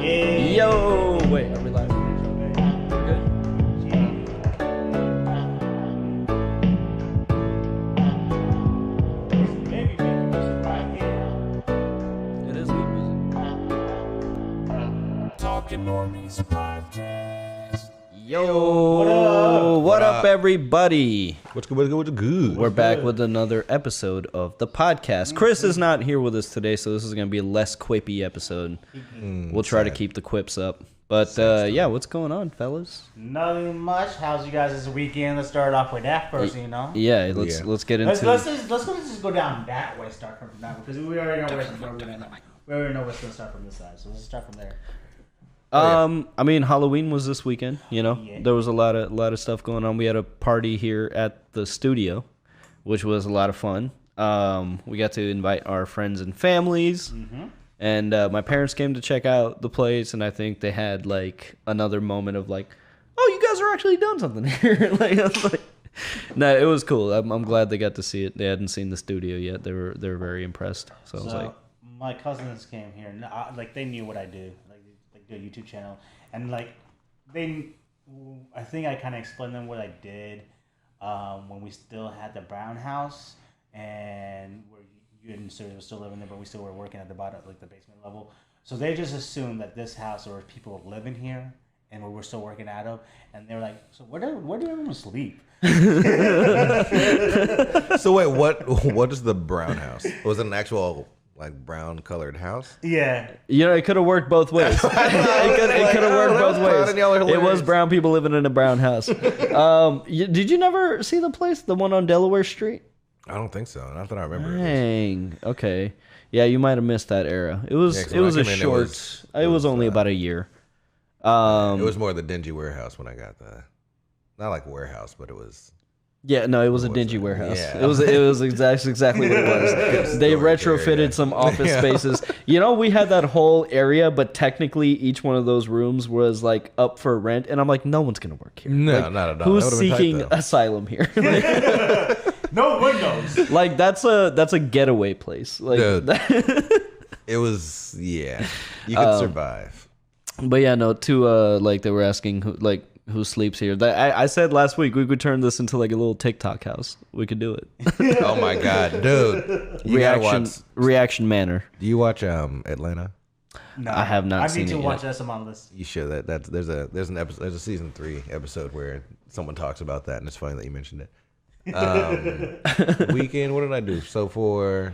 Yeah. Yo! Wait, are we live? We're good. Maybe making music right here. It is good music. Talking Normies Podcast. Yo! What up, everybody? What's good? We're back with another episode of the podcast. Chris is not here with us today, so this is going to be a less quippy episode. We'll try to keep the quips up. But yeah, what's going on, fellas? Nothing much. How's you guys this weekend? Let's start off with that first, you know. Yeah, let's get into. Let's just go down that way. Start from that way because we already know where we already know what's gonna start from this side. So let's start from there. I mean, Halloween was this weekend. You know, Yeah. there was a lot of stuff going on. We had a party here at the studio, which was a lot of fun. We got to invite our friends and families, and my parents came to check out the place. And I think they had like another moment of like, "Oh, you guys are actually doing something here!" No, it was cool. I'm glad they got to see it. They hadn't seen the studio yet. They were very impressed. So I was like, my cousins came here. Like they knew what I do. Like do a YouTube channel, and like I think I kind of explained them what I did when we still had the brown house, and where you and Siri were still living there, but we still were working at the bottom, like the basement level. So they just assumed that this house there were people living here, and we're still working out of, and they're like, "So where do everyone sleep?" So wait, what is the brown house? Was it an actual like brown colored house? Yeah. you know, it could have worked both ways. It could have worked both ways. Y'all are It was hilarious. brown people living in a brown house. Did you never see the place, the one on Delaware Street? I don't think so. Not that I remember. Dang. Okay. Yeah, you might have missed that era. It was 'cause it was when a I came in, short. It was only about a year. It was more the dingy warehouse when I got the, not like warehouse, but it was. Yeah, no, it was a was dingy it? warehouse. Yeah. It was exactly what it was. They retrofitted some office spaces. You know, we had that whole area, but technically each one of those rooms was like up for rent, and I'm like, no one's gonna work here. No, Like, not at all. Who's That would've been tight, seeking though. asylum here? No windows. Like that's a getaway place. Like, Dude. It was, yeah. You could survive. but yeah, no. Like they were asking who sleeps here. I said last week we could turn this into like a little TikTok house. We could do it. Oh my god, dude! You gotta watch. Reaction manner. Do you watch Atlanta? No, I have not seen I need it to watch yet. that on my list. You should. There's an episode. There's a season 3 episode where someone talks about that, and it's funny that you mentioned it. Weekend. What did I do? So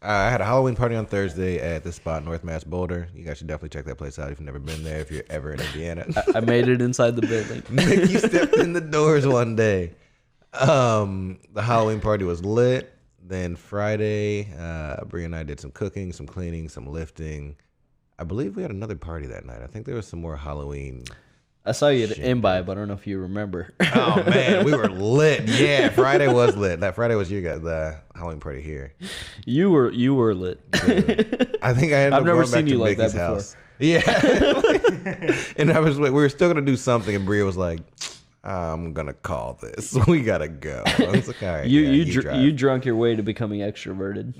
I had a Halloween party on Thursday at this spot, North Mass Boulder. You guys should definitely check that place out if you've never been there. If you're ever in Indiana, I made it inside the building. Micky stepped in the doors one day. The Halloween party was lit. Then Friday, Bria and I did some cooking, some cleaning, some lifting. I believe we had another party that night. I think there was some more Halloween. I saw you at Imbibe. I don't know if you remember. Oh man, we were lit. Yeah, Friday was lit. That Friday was the Halloween party here. You were lit. I think I ended I've up never going seen back you to like that Micky's before. house. Yeah. And I was like, we were still gonna do something, and Bria was like, "I'm gonna call this. We gotta go." I was like, "All right." You drunk your way to becoming extroverted.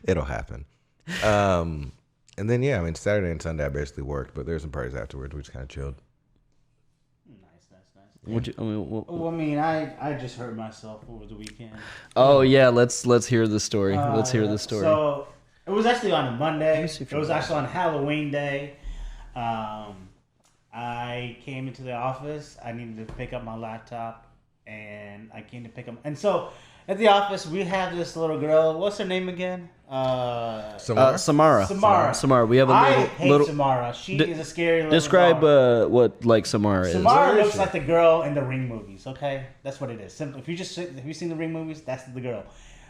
It'll happen. And then yeah, I mean Saturday and Sunday I basically worked, but there's some parties afterwards. We just kind of chilled. Nice. Well, I mean, I just hurt myself over the weekend. Oh yeah, let's hear the story. Let's hear the story. So it was actually on a Monday. see if It was actually on Halloween day. I came into the office. I needed to pick up my laptop, and I came to pick up. And so at the office, we have this little girl. What's her name again? Samara? Samara. We have I a hate little. Samara. She is a scary little Describe dog. what like Samara is. Samara looks like the girl in the Ring movies. Okay, that's what it is. Simple. If you seen the Ring movies, that's the girl.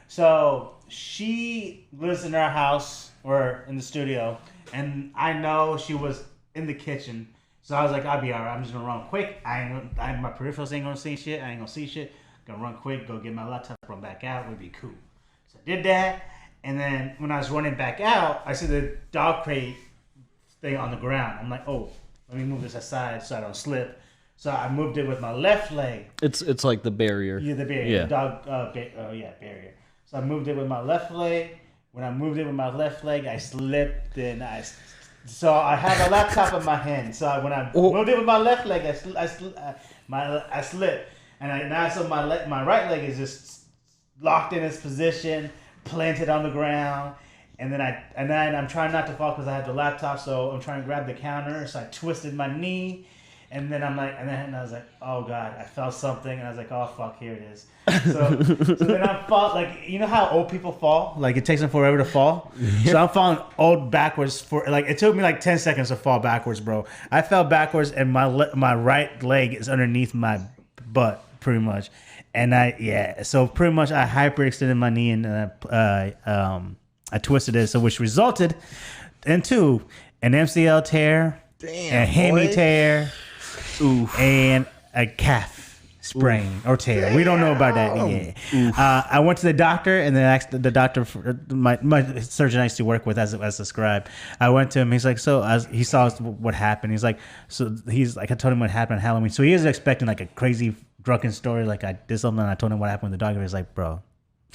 So she lives in our house or in the studio, and I know she was in the kitchen. So I was like, I'll be alright. I'm just gonna run quick. My peripherals ain't gonna see shit. I ain't gonna see shit. Gonna run quick. Go get my laptop. Run back out. Would be cool. So I did that. And then when I was running back out, I see the dog crate thing on the ground. I'm like, oh, let me move this aside so I don't slip. So I moved it with my left leg. It's like the barrier. Yeah, the barrier. Yeah. The dog, barrier. So I moved it with my left leg, when I moved it with my left leg, I slipped and so I have a laptop in my hand. So when I moved it with my left leg, I slipped, and now so my right leg is just locked in its position, planted on the ground. And then I'm trying not to fall because I have the laptop, so I'm trying to grab the counter. So I twisted my knee, and then I was like, oh god, I felt something, and I was like, oh fuck, here it is. So then I fall, like, you know how old people fall, like it takes them forever to fall. So I'm falling old backwards for like it took me like 10 seconds to fall backwards, bro. I fell backwards, and my right leg is underneath my butt, pretty much, and so pretty much I hyperextended my knee and I twisted it, so which resulted into an MCL tear, a hammy tear, and a calf sprain or tear. We don't know about that yet. I went to the doctor and then asked the doctor, my surgeon I used to work with as a scribe. I went to him. He's like, he saw what happened. He's like, I told him what happened on Halloween. So he was expecting like a crazy drunken story, like I did something and I told him what happened with the doctor. He's like, bro.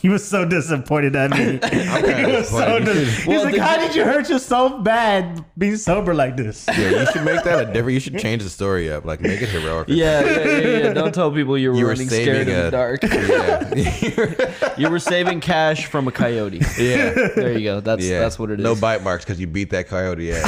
He was so disappointed at me. He's like, how did you hurt yourself bad being sober like this? Yeah, you should make that you should change the story up. Like, make it heroic. Yeah. Don't tell people you were running scared in the dark. Yeah. You were saving Kash from a coyote. Yeah. There you go. That's what it is. No bite marks because you beat that coyote ass.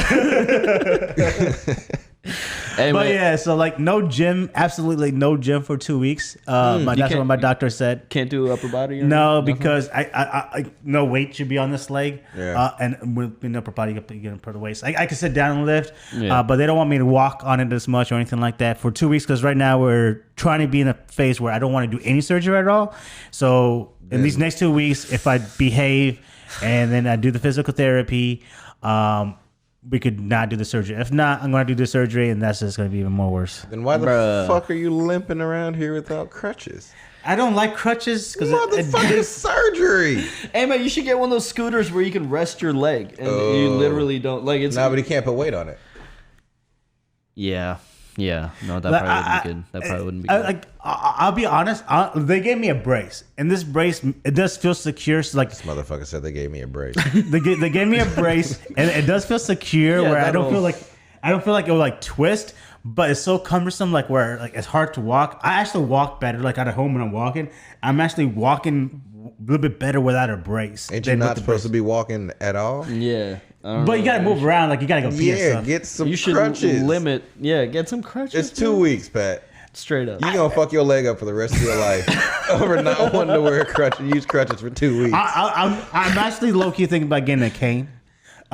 Anyway. But yeah, so like no gym, absolutely no gym for 2 weeks. That's what my doctor said. Can't do upper body? Or no, nothing? because I no weight should be on this leg. Yeah. And with upper body, you can put the weight. I can sit down and lift, but they don't want me to walk on it as much or anything like that for 2 weeks because right now we're trying to be in a phase where I don't want to do any surgery at all. So in these next 2 weeks, if I behave and then I do the physical therapy, we could not do the surgery. If not, I'm going to do the surgery, and that's just going to be even more worse. Then why the fuck are you limping around here without crutches? I don't like crutches because motherfucking surgery. Hey man, you should get one of those scooters where you can rest your leg, and you literally don't like it's. No, but he can't put weight on it. Yeah. No, that probably wouldn't be good. I'll be honest. They gave me a brace, and this brace it does feel secure. So like this motherfucker said, they gave me a brace. they gave me a brace, and it does feel secure. Where I don't feel like it will like twist, but it's so cumbersome. Like where like it's hard to walk. I actually walk better like at home when I'm walking. I'm actually walking a little bit better without a brace. Ain't you not supposed to be walking at all? Yeah. But you gotta move around, like you gotta go pee and stuff. Get some you should crutches. Get some crutches. It's 2 weeks, Pat. Straight up. You gonna fuck your leg up for the rest of your life over not wanting to wear a crutch and use crutches for 2 weeks. I'm actually low key thinking about getting a cane.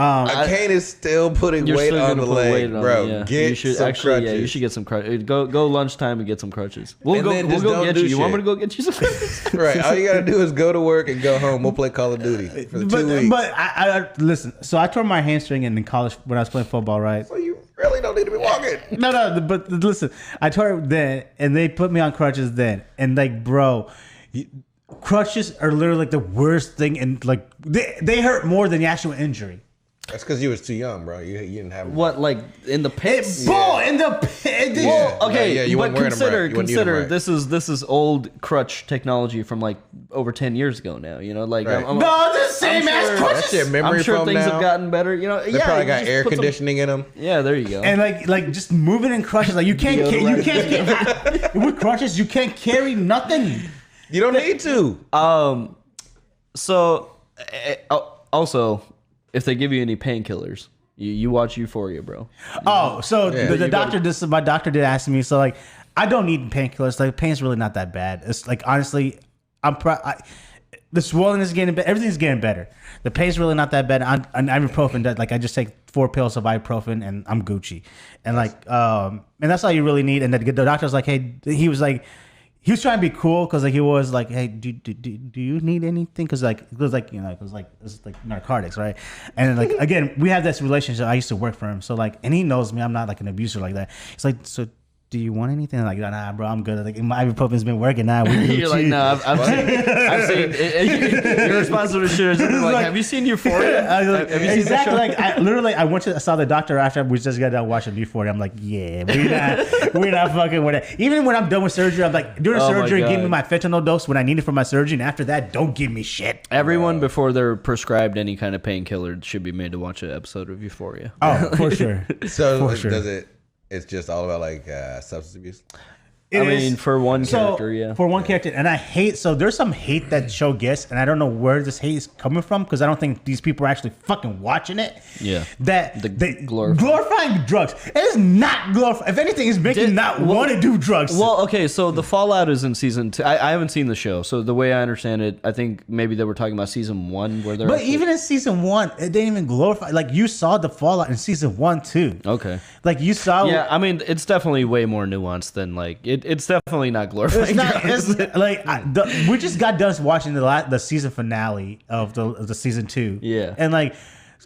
A cane is still putting weight on the leg, bro. Get some crutches. Yeah, you should get some crutches. Go lunchtime and get some crutches. We'll go get you. You want me to go get you some crutches? Right. All you gotta do is go to work and go home. We'll play Call of Duty for the 2 weeks. But I listen. So I tore my hamstring in college when I was playing football, right? So you really don't need to be walking. No. But listen, I tore it then, and they put me on crutches then, and like, bro. Crutches are literally like the worst thing, and like they hurt more than the actual injury. That's because you was too young, bro. You didn't have what, like in the pits? Ball in the pit. Well, okay, you but weren't wearing them right. Consider this is old crutch technology from like over 10 years ago now. You know, like right. No, the same ass crutches. That shit memory I'm sure foam things now. have gotten better. You know, they probably got air conditioning in them. Yeah, there you go. And like just moving in crutches, like you can't with crutches you can't carry nothing. You don't need to. So also, if they give you any painkillers. You watch Euphoria, bro. Oh, so the doctor, my doctor did ask me. So like, I don't need painkillers. Like, pain's really not that bad. It's like honestly, the swelling is getting better. Everything's getting better. The pain's really not that bad. And ibuprofen, like I just take 4 pills of ibuprofen and I'm Gucci. And like, and that's all you really need. And the doctor was like, hey, he was trying to be cool because like he was like, hey, do you need anything? Because like it was like narcotics, right? And like again, we have this relationship. I used to work for him, so like, and he knows me. I'm not like an abuser like that. It's like, so do you want anything? I'm like, nah, bro, I'm good. Like, my ibuprofen's been working now. You're like, no, I've seen your response to the shit is like, have you seen Euphoria? Have you seen exactly. Like, I saw the doctor after we just got done watching Euphoria. I'm like, yeah, we're not fucking with it. Even when I'm done with surgery, I'm like, during surgery, give me my fentanyl dose when I need it for my surgery, and after that, don't give me shit. Everyone before they're prescribed any kind of painkiller should be made to watch an episode of Euphoria. Oh, for sure. So it's just all about like substance abuse? For one character, yeah. For one character. And I hate, so there's some hate that show gets, and I don't know where this hate is coming from, because I don't think these people are actually fucking watching it. Yeah. That glorifying drugs. It is not glorifying. If anything, it's making want to do drugs. Well, okay, so the fallout is in season 2. I haven't seen the show, so the way I understand it, I think maybe they were talking about season 1 where they're. But even in season 1, it didn't even glorify. Like, you saw the fallout in season 1 too. Okay. Like, you saw. Yeah, I mean, it's definitely way more nuanced than like it's definitely not glorifying. It's like we just got done watching the season finale of the season 2. Yeah, and like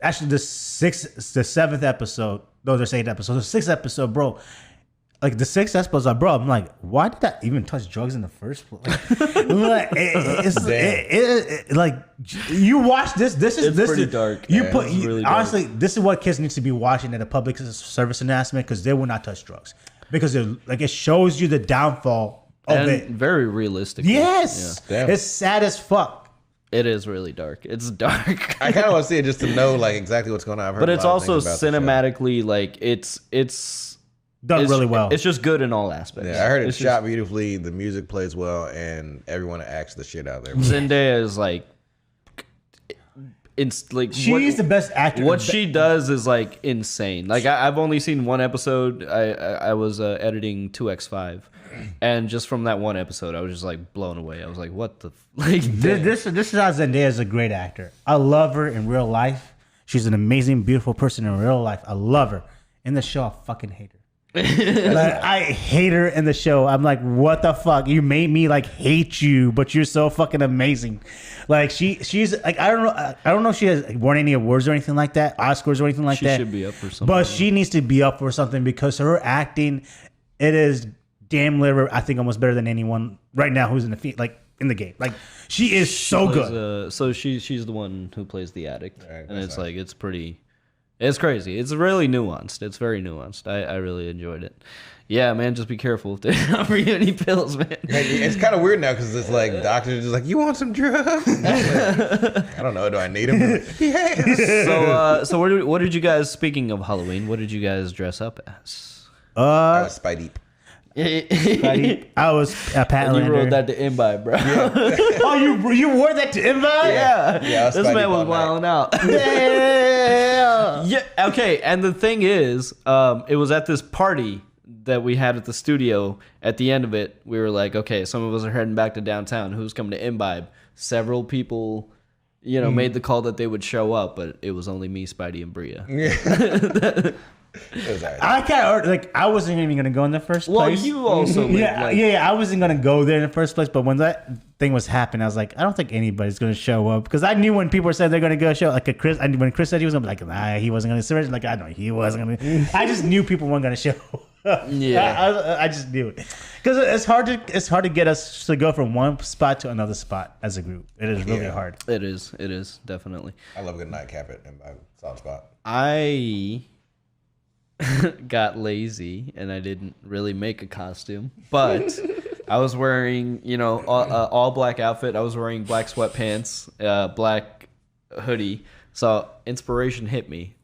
actually the 7th episode. No, there's 8 episodes. The 6th episode, bro. Like the 6th episode, bro. I'm like, why did that even touch drugs in the first place? Like you watch this. This is pretty dark. Honestly, this is what kids need to be watching at a public service announcement, because they will not touch drugs. Because it shows you the downfall of it. Very realistic. Yes. Yeah. It's sad as fuck. It is really dark. It's dark. I kind of want to see it just to know like exactly what's going on. I've heard but it's also cinematically like it's done really well. It's just good in all aspects. Yeah, I heard it's shot beautifully. The music plays well, and everyone acts the shit out of there. Zendaya is like. It's like she's the best actor. What she does is like insane. Like I've only seen one episode. I was editing 2X5, and just from that one episode, I was just like blown away. I was like, "What the like?" This is how Zendaya is a great actor. I love her in real life. She's an amazing, beautiful person in real life. I love her. In the show, I fucking hate her. Like, I hate her in the show. I'm like, what the fuck? You made me like hate you, but you're so fucking amazing. Like she's like, I don't know if she has won any awards or anything like that, Oscars or anything like that. She should be up for something. But she needs to be up for something, because her acting, it is damn near, I think, almost better than anyone right now who's in the game. Like she is so good. So she's the one who plays the addict, right, and it's like it's crazy. It's really nuanced. It's very nuanced. I really enjoyed it. Yeah, man, just be careful if they offer you any pills, man. It's kind of weird now, because it's like doctors are just like, you want some drugs? I don't know. Do I need them? Yeah. So what did you guys, speaking of Halloween, what did you guys dress up as? I was Spidey. I was a Pat You rode that to Imbibe, bro. Yeah. Oh, you wore that to Imbibe? Yeah. This man was wilding out. Yeah. Okay. And the thing is, it was at this party that we had at the studio. At the end of it, we were like, okay, some of us are heading back to downtown. Who's coming to Imbibe? Several people, made the call that they would show up, but it was only me, Spidey, and Bria. Yeah. I wasn't even gonna go in the first place. Well, you also I wasn't gonna go there in the first place. But when that thing was happening, I was like, I don't think anybody's gonna show up, because I knew when people said they're gonna go show, like when Chris said he was gonna be like, nah, he wasn't gonna serve. Like I know he wasn't gonna. I just knew people weren't gonna show. Yeah, I just knew it, because it's hard to get us to go from one spot to another spot as a group. It is really hard. It is definitely. I love a good nightcap at my soft spot. I got lazy and I didn't really make a costume, but I was wearing, all black outfit. I was wearing black sweatpants, black hoodie. So inspiration hit me.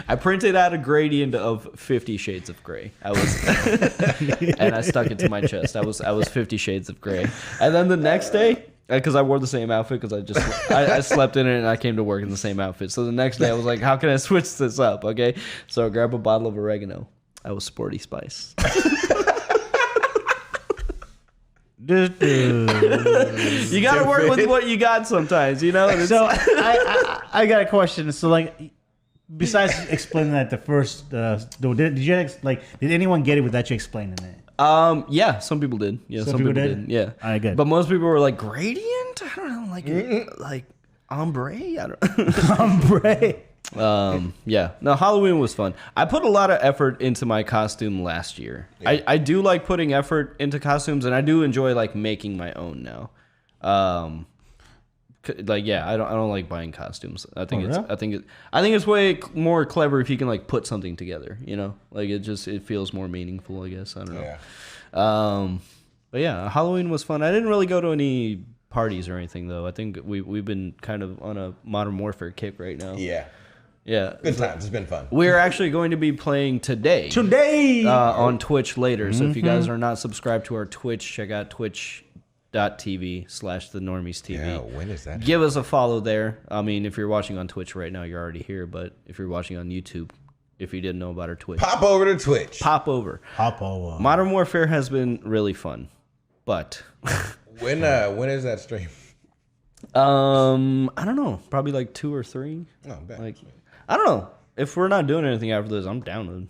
I printed out a gradient of 50 Shades of Grey. And I stuck it to my chest. I was 50 Shades of Grey. And then the next day, because I wore the same outfit, because I slept in it and I came to work in the same outfit. So the next day I was like, how can I switch this up? Okay, so I grabbed a bottle of oregano. I was Sporty Spice. You gotta work with what you got sometimes, So I got a question. So like, besides explaining that the first, did anyone get it without you explaining it? Yeah, some people did. Yeah, some people did. Yeah. All right, good. But most people were like, gradient? I don't know, like ombre? I don't Ombre. Yeah. No, Halloween was fun. I put a lot of effort into my costume last year. Yeah. I do like putting effort into costumes, and I do enjoy like making my own now. Like yeah, I don't like buying costumes. I think it's way more clever if you can like put something together. You know, like it feels more meaningful. I guess I don't know. Yeah. But yeah, Halloween was fun. I didn't really go to any parties or anything though. I think we've been kind of on a Modern Warfare kick right now. Yeah. Yeah. Good times. It's been fun. We're actually going to be playing today on Twitch later. So if you guys are not subscribed to our Twitch, check out twitch.tv/thenormiestv. Yeah, when is that? Give us a follow there. I mean, if you're watching on Twitch right now, you're already here. But if you're watching on YouTube, if you didn't know about our Twitch, pop over to Twitch. Pop over. Modern Warfare has been really fun. But when is that stream? I don't know. Probably like 2 or 3. Oh, bad. Like, I don't know. If we're not doing anything after this, I'm down to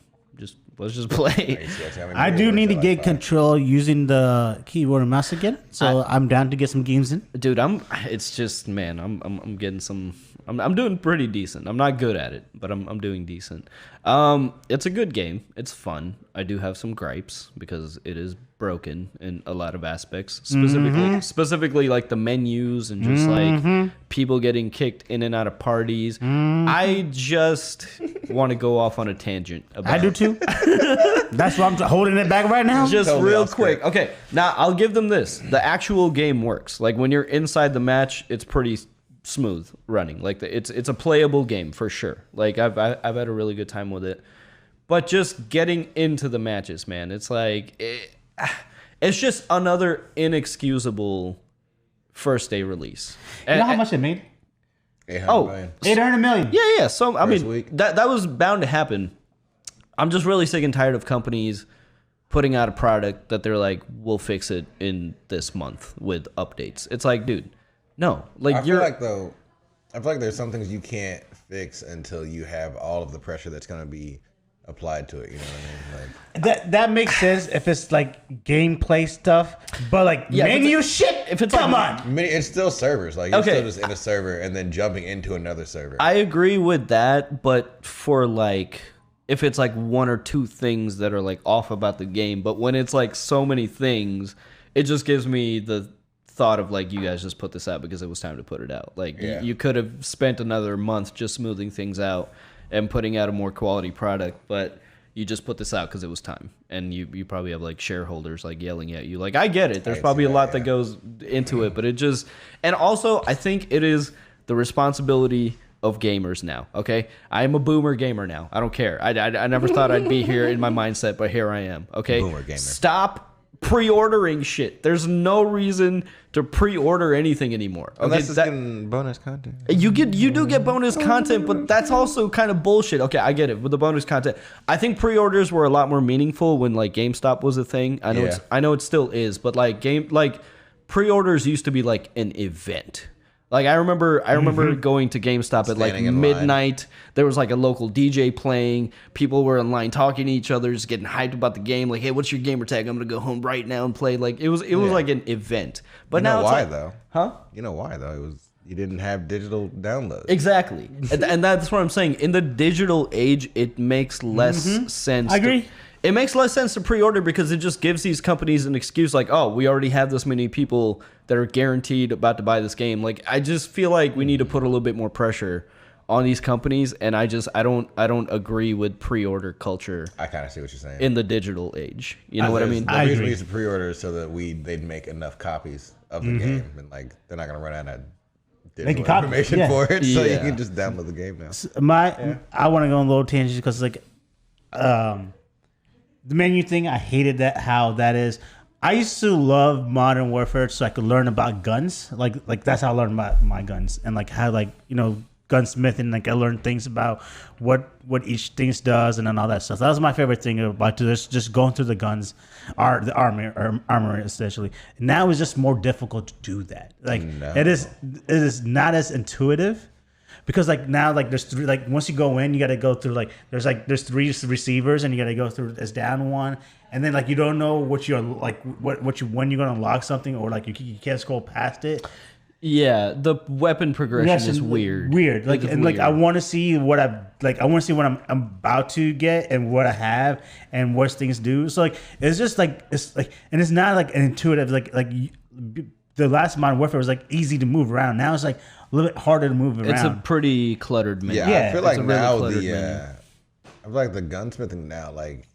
let's just play. I do need to get control using the keyboard and mouse again, so I'm down to get some games in. Dude, it's just man, I'm getting some. I'm doing pretty decent. I'm not good at it, but I'm doing decent. It's a good game. It's fun. I do have some gripes because it is broken in a lot of aspects. Specifically like the menus and just like people getting kicked in and out of parties. I just want to go off on a tangent about I do too. That's why I'm holding it back right now. Just real quick. Okay, now I'll give them this. The actual game works. Like when you're inside the match, it's pretty smooth running. Like it's a playable game for sure. Like I've had a really good time with it. But just getting into the matches, man, it's like it's just another inexcusable first day release. You know how much it made? 800 million. Yeah. So I mean, that was bound to happen. I'm just really sick and tired of companies putting out a product that they're like, we'll fix it in this month with updates. It's like, dude, no. Like I feel like there's some things you can't fix until you have all of the pressure that's going to be applied to it. You know what I mean? Like, that makes sense if it's like gameplay stuff, but like menu shit. If it's come on, it's still servers. Like you're still just in a server and then jumping into another server. I agree with that, but for like if it's like 1 or 2 things that are like off about the game, but when it's like so many things, it just gives me the thought of like, you guys just put this out because it was time to put it out. Like you could have spent another month just smoothing things out and putting out a more quality product, but you just put this out because it was time. And you probably have like shareholders like yelling at you. Like, I get it. There's probably a lot that goes into it, but it just, and also I think it is the responsibility of gamers now. Okay, I am a boomer gamer now. I don't care. I never thought I'd be here in my mindset, but here I am. Okay, boomer gamer. Stop pre-ordering shit. There's no reason to pre-order anything anymore. Okay, unless it's getting bonus content. You do get bonus content, but that's also kind of bullshit. Okay, I get it with the bonus content. I think pre-orders were a lot more meaningful when like GameStop was a thing. I know it still is, but like pre-orders used to be like an event. Like I remember going to GameStop at like midnight. There was like a local DJ playing. People were in line talking to each other, just getting hyped about the game. Like, hey, what's your gamer tag? I'm gonna go home right now and play. Like it was like an event. But now it's why like, though? Huh? You know why though? It was you didn't have digital downloads. Exactly, and that's what I'm saying. In the digital age, it makes less sense. I agree. It makes less sense to pre-order because it just gives these companies an excuse like, oh, we already have this many people that are guaranteed about to buy this game. Like, I just feel like we need to put a little bit more pressure on these companies, and I don't agree with pre-order culture. I kind of see what you're saying. In the digital age. You know what I mean? The reason we used to pre-order is so that they'd make enough copies of the game, and like they're not going to run out of digital information for it, so you can just download the game now. I want to go on a little tangent because like the menu thing, I hated how that is. I used to love Modern Warfare so I could learn about guns. Like that's how I learned about my guns and like how gunsmith and like I learned things about what each thing does and then all that stuff. That was my favorite thing about this, just going through the guns, the armor essentially. Now it's just more difficult to do that. Like it is not as intuitive. Because like now like there's 3 like once you go in you got to go through like there's 3 receivers and you got to go through this down one and then like you don't know what you're like when you're gonna unlock something or like you can't scroll past it. Yeah, the weapon progression is weird. Weird. Like, It's and like, I weird. want to see what I'm about to get and what I have and what things do. So like, it's just like, and it's not like an intuitive, the last Modern Warfare was like easy to move around. Now it's like a little bit harder to move around. It's a pretty cluttered menu. Yeah, I feel like It's a really now cluttered I menu. feel like the gunsmithing now, like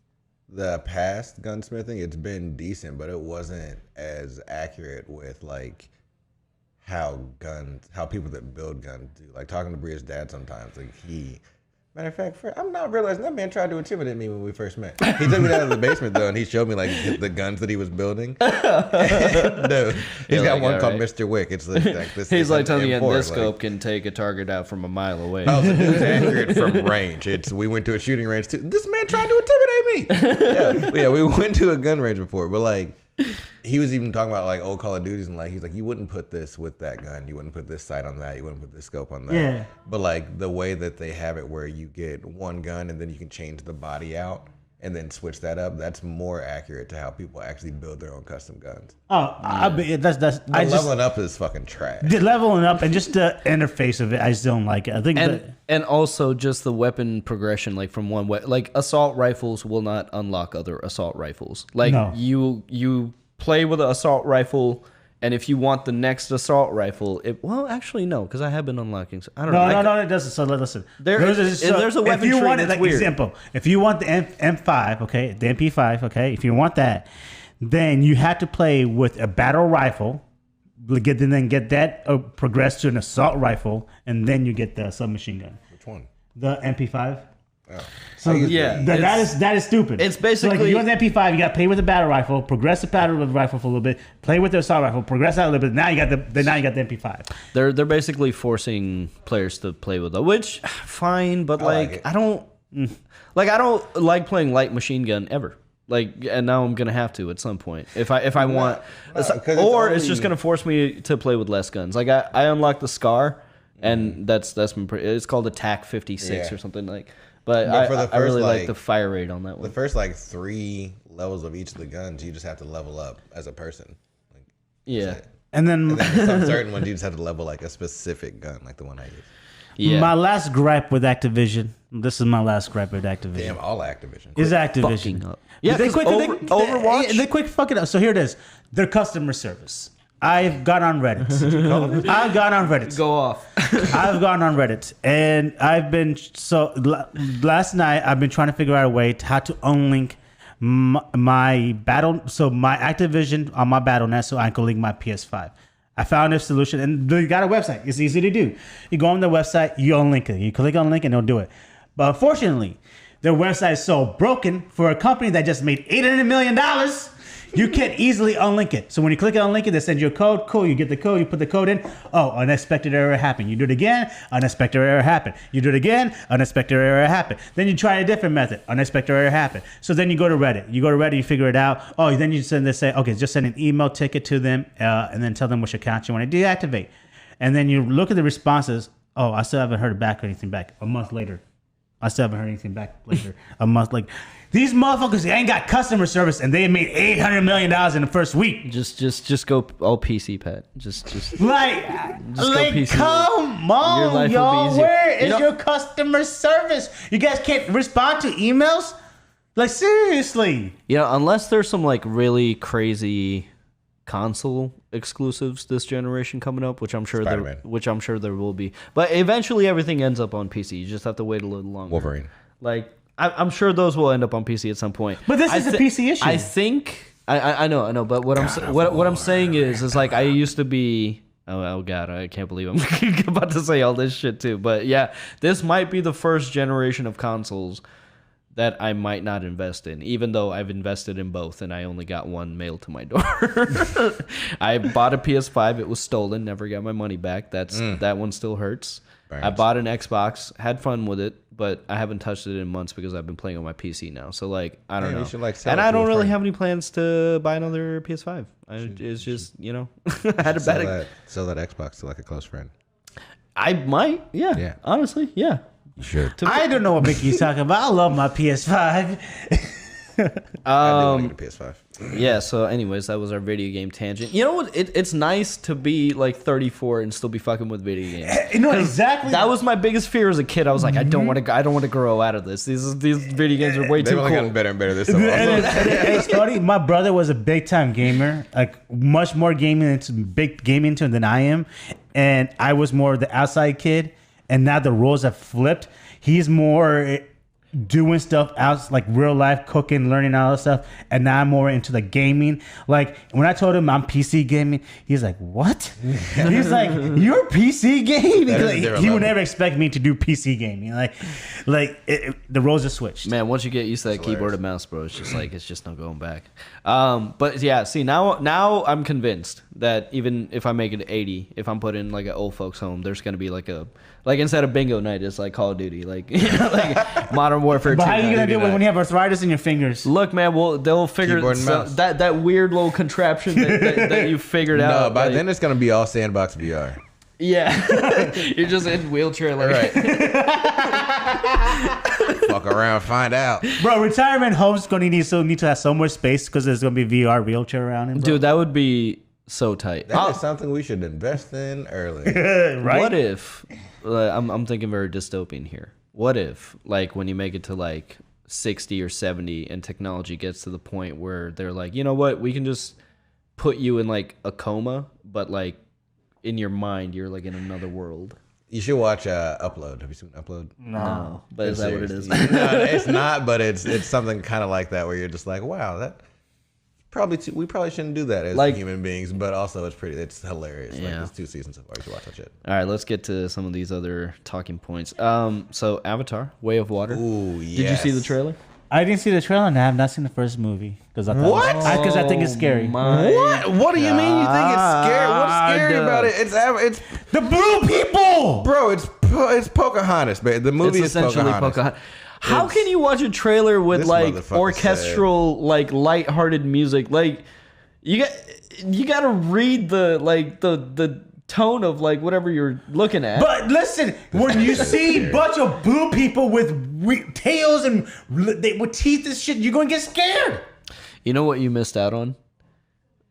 the past gunsmithing, it's been decent, but it wasn't as accurate with like how people that build guns do. Like talking to Bria's dad sometimes, like matter of fact, I'm not realizing that man tried to intimidate me when we first met. He took me down to the basement though, and he showed me like the guns that he was building. No, he's got one called Mr. Wick. It's like this. He's like telling you, M4, this scope can take a target out from a mile away. Oh, so it's accurate from range. We went to a shooting range too. This man tried to intimidate me. Yeah, we went to a gun range before, but like he was even talking about like old Call of Duties and like he's like, you wouldn't put this with that gun, you wouldn't put this sight on that, you wouldn't put this scope on that. Yeah. But like the way that they have it where you get one gun and then you can change the body out and then switch that up, that's more accurate to how people actually build their own custom guns. Leveling up is fucking trash. The leveling up and just the interface of it, I just don't like it. I think And also just the weapon progression, like from one way, like assault rifles will not unlock other assault rifles. Like No. you play with an assault rifle, and if you want the next assault rifle, actually no, because I have been unlocking. So I don't know. No, it doesn't. So listen, There's a weapon if you tree want it, that's like weird. example, if you want the M5, okay, the MP5, okay, if you want that, then you have to play with a battle rifle, then get that progress to an assault rifle, and then you get the submachine gun. Which one? The MP5. Oh. So yeah, that is stupid. It's so like, basically- if you want the MP5, you got to play with the battle rifle, progress the battle rifle for a little bit, play with the assault rifle, progress out a little bit. Now you got the MP5. They're basically forcing players to play with it, which fine, but like it. I don't like playing light machine gun ever. Like, and now I'm gonna have to at some point if I want, or it's just gonna force me to play with less guns. Like I unlocked the Scar, and that's been pretty. It's called Attack 56 or something like. But for the I really first, like the fire rate on that one. The first like 3 levels of each of the guns, you just have to level up as a person. Like, Yeah. And then some certain ones you just have to level like a specific gun, like the one I use. Yeah. my last gripe with Activision. This is my last gripe with Activision. Damn, all Activision. Is Activision. fucking up. Yeah, They 'cause quit, Overwatch. They quit fucking up. So here it is. Their customer service. I've gone on Reddit. I've gone on Reddit. Go off. I've gone on Reddit, and I've been last night. I've been trying to figure out a way to how to unlink my Activision on my BattleNet, so I can link my PS5. I found a solution, and they got a website. It's easy to do. You go on the website, you unlink it. You click on link, and they'll do it. But unfortunately, their website is so broken for a company that just made $800 million. You can't easily unlink it. So when you click on link it, they send you a code. Cool, you get the code, you put the code in. Oh, unexpected error happened. You do it again, unexpected error happened. You do it again, unexpected error happened. Then you try a different method, unexpected error happened. So then you go to Reddit. You go to Reddit, you figure it out. Oh, then you say, okay, just send an email ticket to them and then tell them which account you want to deactivate. And then you look at the responses. Oh, I still haven't heard back or anything back. A month later. I still haven't heard anything back later. A month like these motherfuckers ain't got customer service and they made $800 million in the first week. Just go all PC, Pat. Just Like go PC. come Your on, life will be y'all. easier. Where is You know- your customer service? You guys can't respond to emails? Like seriously. Unless there's some like really crazy console exclusives this generation coming up, which I'm sure there will be. But eventually everything ends up on PC. You just have to wait a little longer. Wolverine. Like I'm sure those will end up on PC at some point. But this is a PC issue. I think I know. But what I'm saying is like I used to be. Oh God, I can't believe I'm about to say all this shit too. But yeah, this might be the first generation of consoles that I might not invest in, even though I've invested in both and I only got one mailed to my door. I bought a PS5. It was stolen. Never got my money back. That one still hurts. Right. I bought an Xbox. Had fun with it, but I haven't touched it in months because I've been playing on my PC now. So like, I don't know. You should, like, sell And it I to a don't really friend. have any plans to buy another PS5. It's just, I had a bad. Sell that Xbox to like a close friend. I might. Yeah. Yeah. Honestly. Yeah. You should. I don't know what Micky's talking about. I love my PS5. I do want to get a PS5. Yeah, so anyways, that was our video game tangent. You know what? It's nice to be like 34 and still be fucking with video games. You know exactly. That was my biggest fear as a kid. I was like, I don't want to grow out of this. These video games are way They've too only cool. gotten better and better this time. And it's funny. My brother was a big time gamer, like much more gaming into than I am, and I was more the outside kid. And now the roles have flipped. He's more doing stuff out, like real life cooking, learning all that stuff, and now I'm more into the gaming. Like when I told him I'm PC gaming, he's like, "What?" He's like, "You're PC gaming?" He would never expect me to do PC gaming. The roles are switched. Man, once you get used to that keyboard and mouse, bro, it's just no going back. But yeah, see now I'm convinced that even if I make it 80, if I'm put in like an old folks home, there's gonna be like instead of bingo night, it's like Call of Duty, like like Modern Warfare 2. But how are you gonna do it when you have arthritis in your fingers? Look, man, they'll figure that weird little contraption that you figured out. No, by then it's gonna be all sandbox VR. Yeah, you're just in wheelchair, like right. Fuck around, find out. Bro, retirement home's gonna need to have so much space because there's gonna be VR wheelchair around it. Dude, that would be so tight. That is something we should invest in early. Right? What if I'm thinking very dystopian here? What if, like, when you make it to like 60 or 70 and technology gets to the point where they're like, you know what, we can just put you in like a coma, but like in your mind you're like in another world. You should watch Upload. Have you seen Upload? No. But is that what it is? No, it's not, but it's something kind of like that where you're just like, wow, that we probably shouldn't do that as like human beings, but also it's hilarious. Yeah. Like, it's 2 seasons so far. You should watch that shit. All right, let's get to some of these other talking points. So Avatar, Way of Water. Ooh, yes. Did you see the trailer? I didn't see the trailer and I have not seen the first movie because I think it's scary. What? What do you mean you think it's scary? What's scary about it? It's the blue people, bro. It's Pocahontas, man. The movie is essentially Pocahontas. How can you watch a trailer with like motherfucker orchestral, like lighthearted music? Like you got to read the tone of like whatever you're looking at. But listen, when you see a bunch of blue people with tails and with teeth and shit, you're gonna get scared. You know what you missed out on?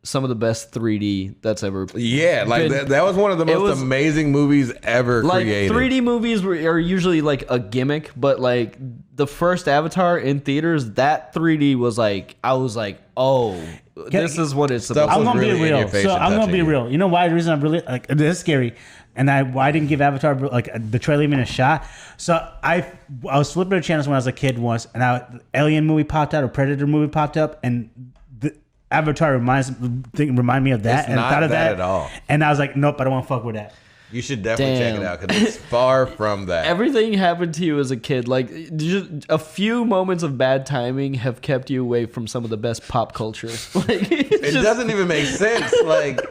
Some of the best 3D that's ever that was one of the most amazing movies ever created. 3D movies are usually like a gimmick, but like the first Avatar in theaters, that 3D was like, I was like, oh, this is what it's supposed to be. I'm gonna be real. So I'm gonna be real. You know why? The reason I'm really like this is scary, and why I didn't give Avatar like the trailer even a shot. So I was flipping the channels when I was a kid once, and the Alien movie popped out, or Predator movie popped up, and Avatar remind me of that. It's and not thought of that at all. And I was like, nope, I don't want to fuck with that. You should definitely check it out because it's far from that. Everything happened to you as a kid. Like, just a few moments of bad timing have kept you away from some of the best pop culture. Like, it doesn't even make sense. Like,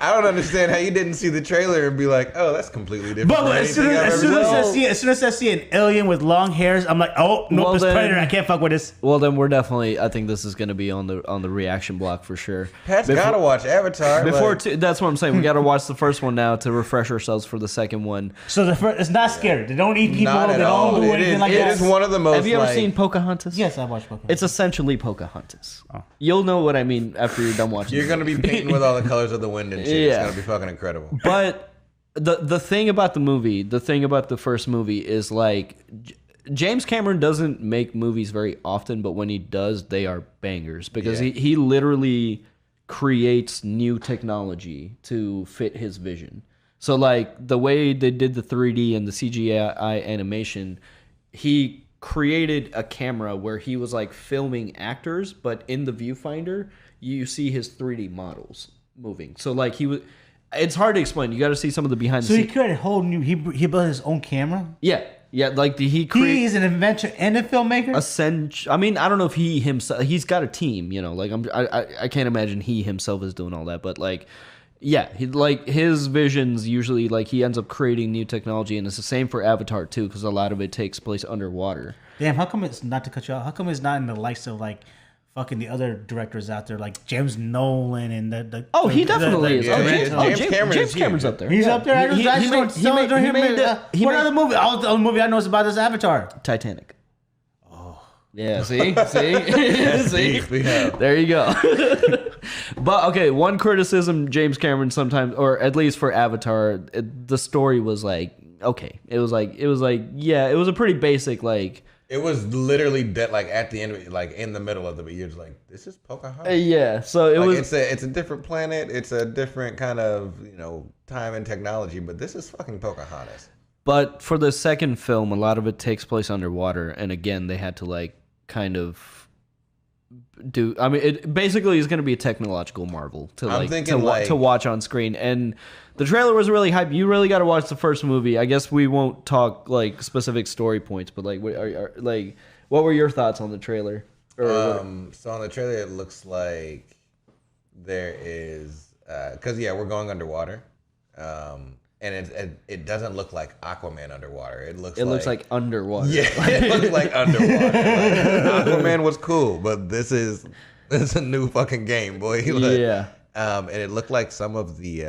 I don't understand how you didn't see the trailer and be like, oh, that's completely different. But as soon as I see an alien with long hairs, I'm like, oh, nope, it's Predator. I can't fuck with this. Well, then we're definitely. I think this is going to be on the reaction block for sure. Pat's got to watch Avatar. That's what I'm saying. We got to watch the first one now to refresh ourselves for the second one. So the first, it's not scary. They don't eat people. Not they don't do anything like that. It is one of the most. Have you ever seen Pocahontas? Yes, I watched Pocahontas. It's essentially Pocahontas. Oh. You'll know what I mean after you're done watching. You're gonna be painting with all the colors of the wind and shit. Yeah. It's gonna be fucking incredible. But the thing about the movie, the thing about the first movie is like James Cameron doesn't make movies very often, but when he does, they are bangers because he literally creates new technology to fit his vision. So like the way they did the 3D and the CGI animation, he created a camera where he was like filming actors, but in the viewfinder, you see his 3D models moving. So like it's hard to explain. You got to see some of the behind the scenes. So he created a whole new, he built his own camera? Yeah. Like he is an inventor and a filmmaker? I mean, I don't know if he himself, he's got a team, you know, like I can't imagine he himself is doing all that, but like, yeah, his visions usually like he ends up creating new technology, and it's the same for Avatar too, because a lot of it takes place underwater. Damn, how come it's not to cut you off? How come it's not in the likes of like fucking the other directors out there, like James Nolan and the he definitely is. James Cameron's up there. He's up there. What other movie? All the movie I know is about this Avatar. Titanic. Oh, Yeah, see? See? Yeah. There you go. But, okay, one criticism James Cameron sometimes, or at least for Avatar, the story was like, okay. It was like, yeah, it was a pretty basic, like... It was literally dead, like at the end of it, like in the middle of it. You're just like, this is Pocahontas. Yeah, so it like, was... It's a different planet. It's a different kind of, time and technology, but this is fucking Pocahontas. But for the second film, a lot of it takes place underwater. And again, they had to like kind of do... I mean, it basically is going to be a technological marvel to to watch on screen. And the trailer was really hype. You really got to watch the first movie. I guess we won't talk like specific story points, but like, what were your thoughts on the trailer? So on the trailer, it looks like there is... Because, we're going underwater. And it doesn't look like Aquaman underwater. It looks like underwater. Yeah, it looks like underwater. Like, Aquaman was cool, but this is a new fucking game, boy. Like, yeah. And it looked like some of the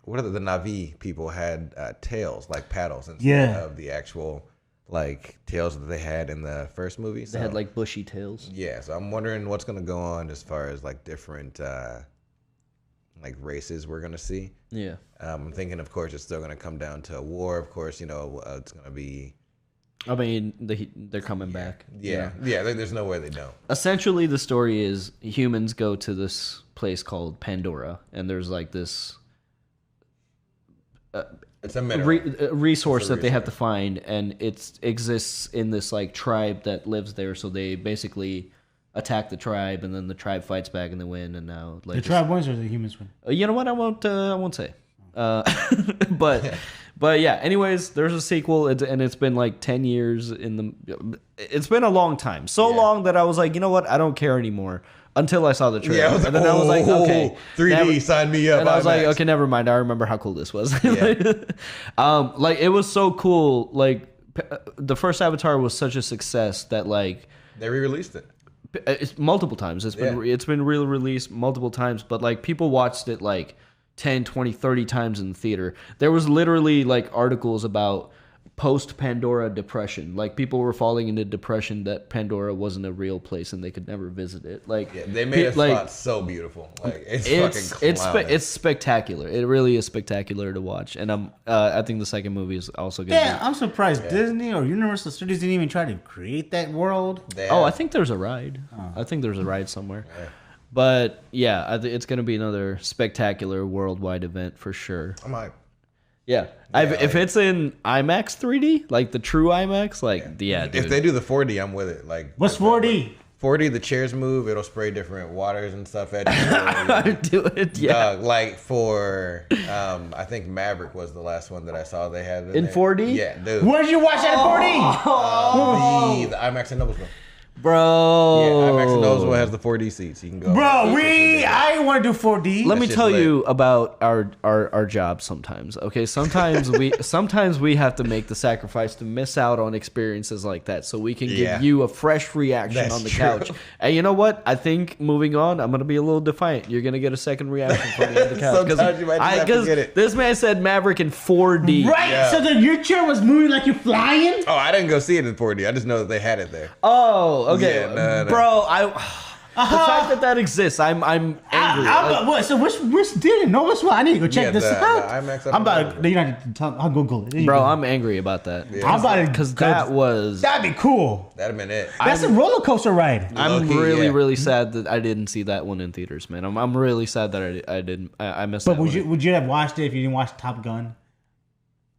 the Na'vi people had tails, like paddles, instead of the actual like tails that they had in the first movie. So, they had like bushy tails. Yeah, so I'm wondering what's gonna go on as far as like different like races we're gonna see. Yeah. I'm thinking, of course, it's still going to come down to a war. Of course, it's going to be... I mean, they're coming back. Yeah. There's no way they don't. Essentially, the story is humans go to this place called Pandora, and there's like this... it's a mineral. Resource that they have to find, and it exists in this like tribe that lives there, so they basically... attack the tribe, and then the tribe fights back and they win. And now, like, the tribe wins or the humans win? You know what? I won't say. But yeah. Anyways, there's a sequel, and it's been like 10 years It's been a long time, long that I was like, you know what? I don't care anymore. Until I saw the trailer, I was like, I was like, okay, 3D, sign me up. And I was like, okay, never mind. I remember how cool this was. Like it was so cool. Like the first Avatar was such a success that like they re-released it. It's multiple times. It's been re-released multiple times, but like people watched it like 10, 20, 30 times in the theater. There was literally like articles about post-Pandora depression. Like people were falling into depression that Pandora wasn't a real place and they could never visit it. Like they made a spot so beautiful. Like it's spectacular. It really is spectacular to watch. And I think the second movie is also good. Yeah, I'm surprised Disney or Universal Studios didn't even try to create that world. I think there's a ride. I think there's a ride somewhere. Yeah. But yeah, it's going to be another spectacular worldwide event for sure. I'm like, yeah, if it's in IMAX 3D, like the true IMAX, dude. If they do the 4D, I'm with it. Like, what's 4D? 4D, the chairs move. It'll spray different waters and stuff at you. Do it, yeah. Like for, I think Maverick was the last one that I saw they had in 4D. Yeah, dude. Where did you watch that in 4D? The IMAX and Noblesville. Bro. Yeah, IMAX and Noblesville has the 4D seats. You can go. Bro, I want to do 4D. Let me tell you about our job sometimes. Okay, sometimes we have to make the sacrifice to miss out on experiences like that so we can give you a fresh reaction on the couch. And you know what? I think moving on, I'm going to be a little defiant. You're going to get a second reaction from me on the couch. Because this man said Maverick in 4D. Right, yeah. So then your chair was moving like you're flying? Oh, I didn't go see it in 4D. I just know that they had it there. Oh, okay. Yeah, no. Bro, the fact that exists, I'm angry. So which didn't know what's what? I need to go check this out. I'm about to. I'll Google it. Bro, I'm angry about that. Yeah. I'm about to because that'd be cool. That'd have been it. That's a roller coaster ride. I'm really sad that I didn't see that one in theaters, man. I'm really sad that I didn't. I missed. But would you have watched it if you didn't watch Top Gun?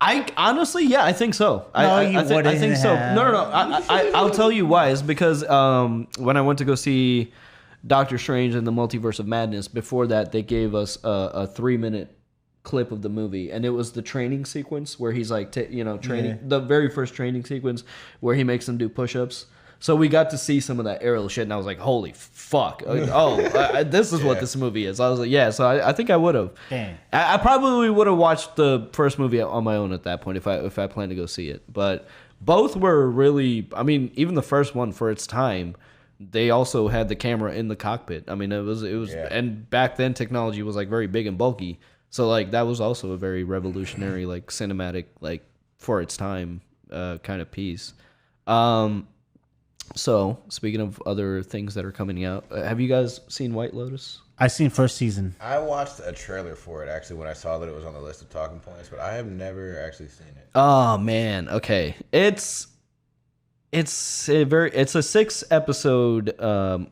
I honestly, I think so. I think so. No. I'll tell you why. It's because when I went to go see Doctor Strange and the Multiverse of Madness, before that they gave us a 3-minute clip of the movie, and it was the training sequence where he's like, training the very first training sequence where he makes them do push-ups. So we got to see some of that aerial shit, and I was like, holy fuck. This is what this movie is. I was like, so I think I would have. I probably would have watched the first movie on my own at that point if I planned to go see it. But both were really, I mean, even the first one for its time, they also had the camera in the cockpit. I mean, it was, and back then technology was like very big and bulky. So like that was also a very revolutionary, like cinematic, like for its time kind of piece. So, speaking of other things that are coming out, have you guys seen White Lotus? I seen first season. I watched a trailer for it actually when I saw that it was on the list of talking points, but I have never actually seen it. Oh man, okay. It's a 6-episode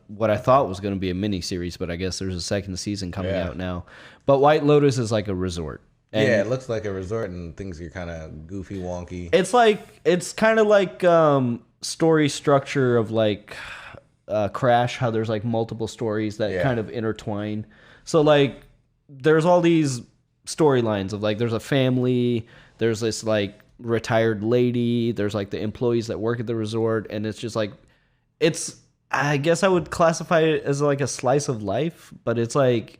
what I thought was going to be a mini series, but I guess there's a second season coming out now. But White Lotus is like a resort. And yeah, it looks like a resort and things are kind of goofy, wonky. It's kind of like story structure of like Crash, how there's like multiple stories that kind of intertwine. So like there's all these storylines of like there's a family, there's this like retired lady, there's like the employees that work at the resort, and it's just like I guess I would classify it as like a slice of life, but it's like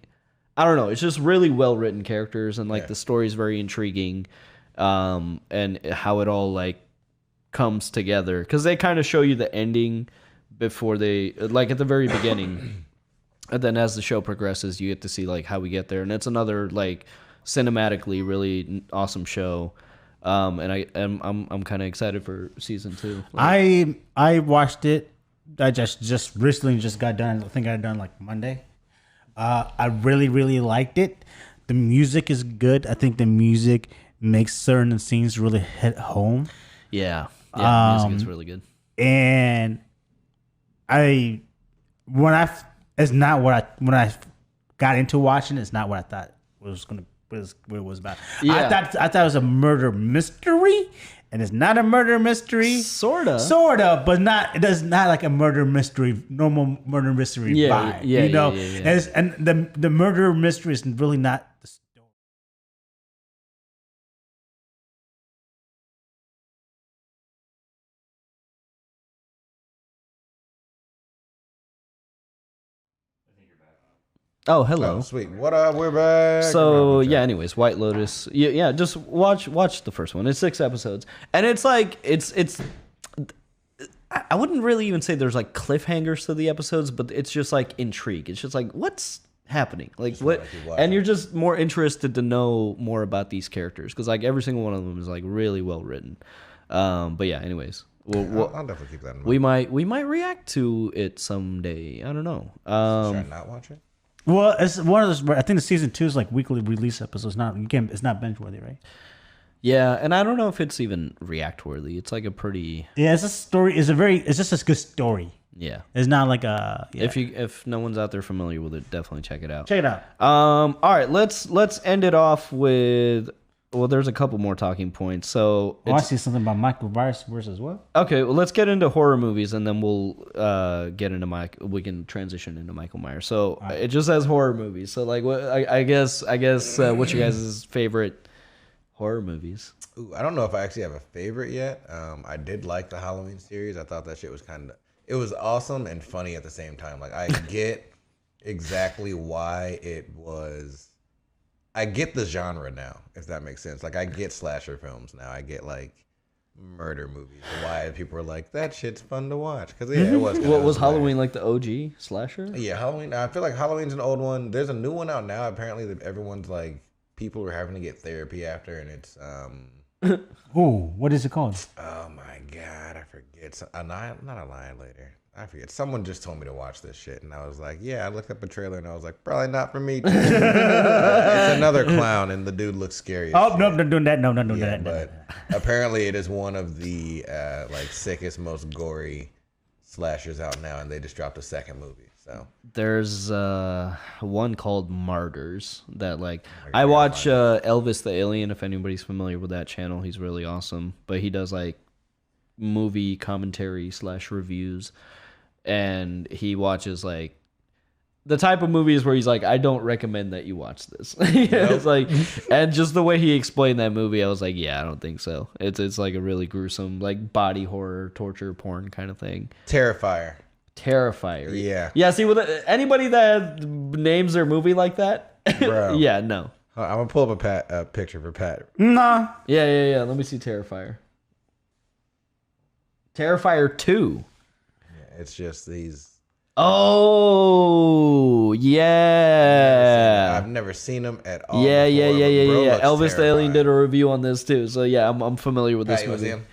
I don't know, it's just really well written characters, and like the story's very intriguing, and how it all like comes together, because they kind of show you the ending before they like at the very beginning, and then as the show progresses you get to see like how we get there, and it's another like cinematically really awesome show. And I'm kind of excited for season 2. Like, I watched it. I just recently just got done. I think I got done like Monday. I really liked it. The music is good. I think the music makes certain scenes really hit home. yeah, the music is really good. And when I got into watching, it's not what I thought it was gonna. What it was about. Yeah. I thought it was a murder mystery, and it's not a murder mystery. Sorta, but not. It does not like a murder mystery, normal murder mystery vibe. Yeah, you know, yeah. And the murder mystery is really not the story. Oh, hello. Oh, sweet. What up? We're back. So yeah, anyways, White Lotus. Yeah, just watch the first one. It's 6 episodes, and it's like it's. I wouldn't really even say there's like cliffhangers to the episodes, but it's just like intrigue. It's just like what's happening, like what, and you're just more interested to know more about these characters because like every single one of them is like really well written. But yeah, anyways, I'll definitely keep that in mind. we might react to it someday. I don't know. Should I not watch it? Well, it's one of those. I think the season 2 is like weekly release episodes. It's not binge worthy, right? Yeah, and I don't know if it's even react worthy. It's like a pretty It's a story. It's just a good story. yeah. It's not like a. Yeah. If no one's out there familiar with it, definitely check it out. Check it out. All right, let's end it off with. Well, there's a couple more talking points. So I see something about Michael Myers versus what? okay, well, let's get into horror movies, and then we'll get into we can transition into Michael Myers. So it just says horror movies. So like, what I guess what's your guys' favorite horror movies? Ooh, I don't know if I actually have a favorite yet. I did like the Halloween series. I thought that shit was it was awesome and funny at the same time. Like I get exactly why it was. I get the genre now, if that makes sense. Like I get slasher films now. I get like murder movies. Why people are like that shit's fun to watch because it was. What was Halloween like the OG slasher? Yeah, Halloween. I feel like Halloween's an old one. There's a new one out now. Apparently, that everyone's like people are having to get therapy after, and it's Ooh, what is it called? oh my god, I forget. Not a Lion Later. I forget. Someone just told me to watch this shit, and I was like, yeah. I looked up a trailer, and I was like, probably not for me. Too. It's another clown, and the dude looks scary. Oh no, not doing that. No, not doing Yeah, that. but apparently it is one of the like sickest, most gory slashers out now, and they just dropped a second movie. So There's one called Martyrs that like I watch Elvis the Alien. If anybody's familiar with that channel, he's really awesome. But he does like movie commentary / reviews, and he watches like the type of movies where he's like, I don't recommend that you watch this. It's like, and just the way he explained that movie, I was like, yeah, I don't think so. It's like a really gruesome like body horror, torture porn kind of thing. Terrifier. Yeah. Yeah. See, with anybody that names their movie like that, Bro. yeah, no. I'm gonna pull up a picture for Pat. Nah. Yeah. Let me see Terrifier. Terrifier 2. Yeah, it's just these. Oh, yeah. I've never seen them at all. Yeah. before, but bro looks Elvis the Alien terrifying. did a review on this too. So yeah, I'm familiar with this Pat, you wanna movie. see him?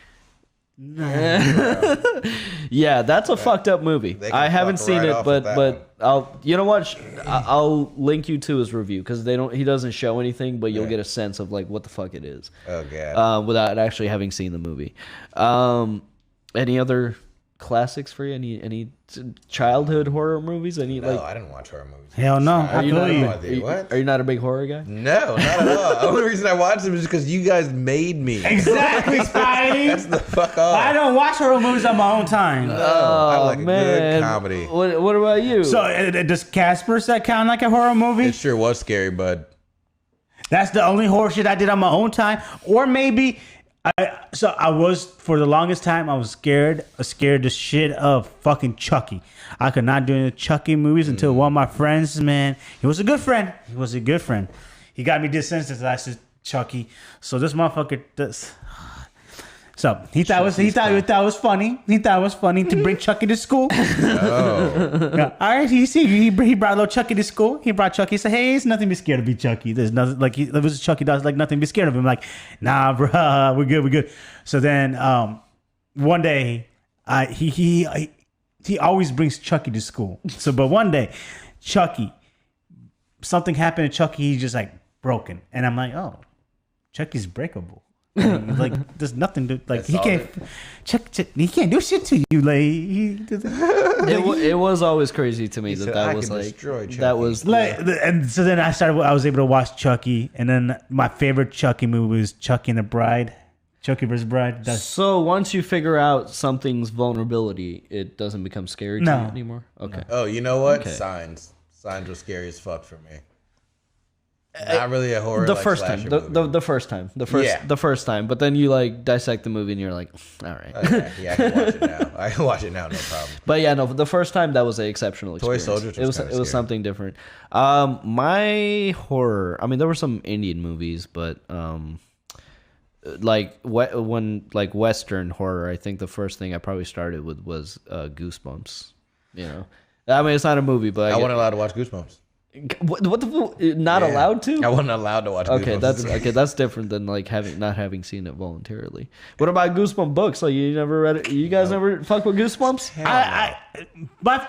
Yeah, that's a fucked up movie. They can I haven't fuck seen right it, off with that one. but I'll you know what? I'll link you to his review because he doesn't show anything, but you'll get a sense of like what the fuck it is. Oh god. Without actually having seen the movie. Any other classics for you? Any childhood horror movies? Any No, like? I didn't watch horror movies. Hell no. I you feel not, you. idea. What? Are you not a big horror guy? No, not at all. The only reason I watched them is because you guys made me. Exactly, Spidey. That's the fuck off. I don't watch horror movies on my own time. I like a man. good comedy. What about you? So does Casper's that count like a horror movie? It sure was scary, bud. That's the only horror shit I did on my own time. Or maybe I was for the longest time I was scared the shit of fucking Chucky. I could not do any Chucky movies until one of my friends, man, he was a good friend. He got me desensitized to Chucky. So this motherfucker does. So he thought it was funny. He thought it was funny to bring Chucky to school. Oh. Yeah. All right, he brought little Chucky to school. He brought Chucky. He said, "Hey, it's nothing to be scared of. Be Chucky. There's nothing like it was Chucky. Does like nothing to be scared of him. Like, nah, bro, we're good. So then, one day, he always brings Chucky to school. So, but one day, something happened to Chucky. He's just like broken, and I'm like, oh, Chucky's breakable. Like there's nothing to like. He can't. He can't do shit to you. Like it was always crazy to me said, that "I was can like destroy Chucky." that was like, and so then I was able to watch Chucky, and then my favorite Chucky movie was Chucky and the Bride, Chucky vs. Bride. So once you figure out something's vulnerability, it doesn't become scary to you anymore. Okay. Oh, you know what? Okay. Signs was scary as fuck for me. Not really a horror. The like, first time, slasher movie. the first time, but then you like dissect the movie and you're like, all right. Okay, yeah, I can watch it now. I can watch it now, no problem. But yeah, no, the first time that was an exceptional Toy experience. Soldiers was kinda it was scary. something different. My horror, I mean, there were some Indian movies, but like when like Western horror, I think the first thing I probably started with was Goosebumps. You know, I mean, it's not a movie, but I wasn't allowed to watch Goosebumps. What the not Yeah. allowed to? I wasn't allowed to watch Goosebumps. That's different than like not having seen it voluntarily. What about Goosebumps books? Like you never read it? You guys never fuck with Goosebumps? My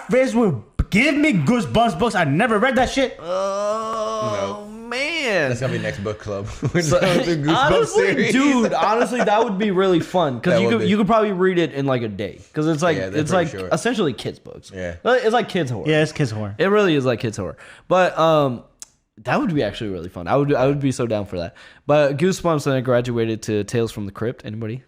friends would give me Goosebumps books. I never read that shit. Oh man, That's gonna be next book club. We're going through Goosebumps honestly, series. dude, honestly, that would be really fun because That you would could be. you could probably read it in like a day because it's like Yeah, they're it's pretty like short. essentially kids books. Yeah. It's like kids horror. Yeah, it's kids horror. It really is like kids horror. But that would be actually really fun. I would be so down for that. But Goosebumps, then I graduated to Tales from the Crypt. Anybody?